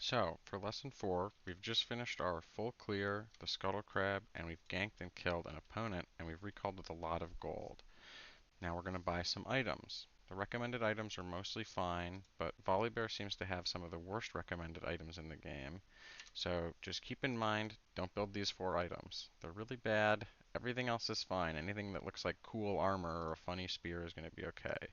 So, for lesson 4, we've just finished our full clear, the scuttle crab, and we've ganked and killed an opponent, and we've recalled with a lot of gold. Now we're going to buy some items. The recommended items are mostly fine, but Volibear seems to have some of the worst recommended items in the game. So just keep in mind, don't build these 4 items. They're really bad. Everything else is fine. Anything that looks like cool armor or a funny spear is going to be okay.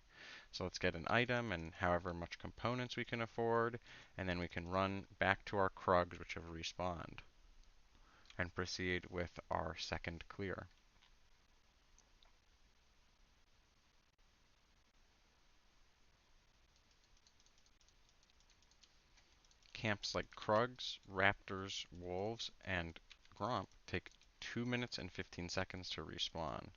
So let's get an item and however much components we can afford, and then we can run back to our Krugs, which have respawned, and proceed with our second clear. Camps like Krugs, Raptors, Wolves, and Grump take 2 minutes and 15 seconds to respawn.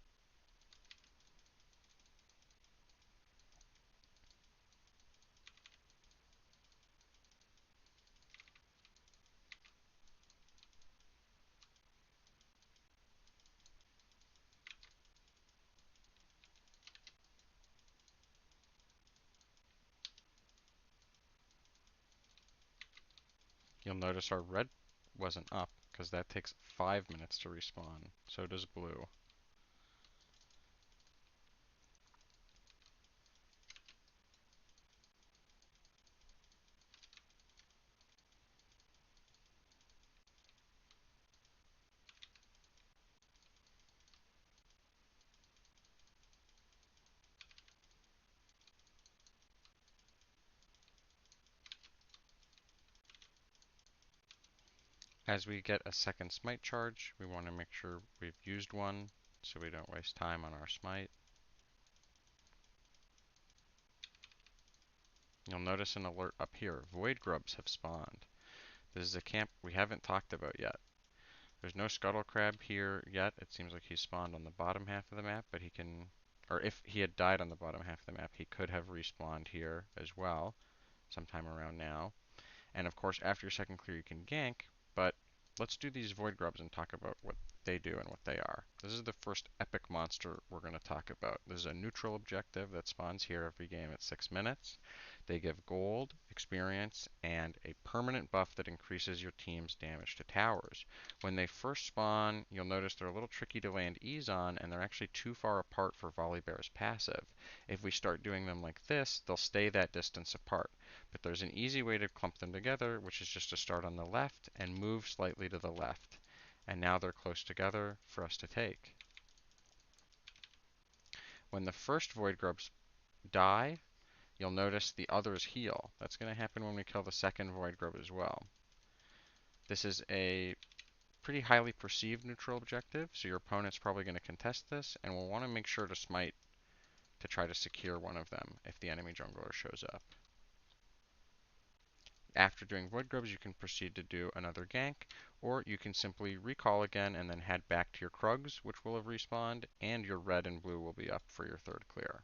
You'll notice our red wasn't up because that takes 5 minutes to respawn. So does blue. As we get a second smite charge, we want to make sure we've used one so we don't waste time on our smite. You'll notice an alert up here. Void Grubs have spawned. This is a camp we haven't talked about yet. There's no Scuttle Crab here yet. It seems like he spawned on the bottom half of the map, but he can, or if he had died on the bottom half of the map, he could have respawned here as well, sometime around now. And of course, after your second clear, you can gank, but let's do these Void Grubs and talk about what they do and what they are. This is the first epic monster we're going to talk about. This is a neutral objective that spawns here every game at 6 minutes. They give gold, experience, and a permanent buff that increases your team's damage to towers. When they first spawn, you'll notice they're a little tricky to land E's on, and they're actually too far apart for Volibear's passive. If we start doing them like this, they'll stay that distance apart. But there's an easy way to clump them together, which is just to start on the left and move slightly to the left. And now they're close together for us to take. When the first Void Grubs die, you'll notice the others heal. That's going to happen when we kill the second Void Grub as well. This is a pretty highly perceived neutral objective, so your opponent's probably going to contest this, and we'll want to make sure to smite to try to secure one of them if the enemy jungler shows up. After doing Void Grubs, you can proceed to do another gank, or you can simply recall again and then head back to your Krugs, which will have respawned, and your red and blue will be up for your third clear.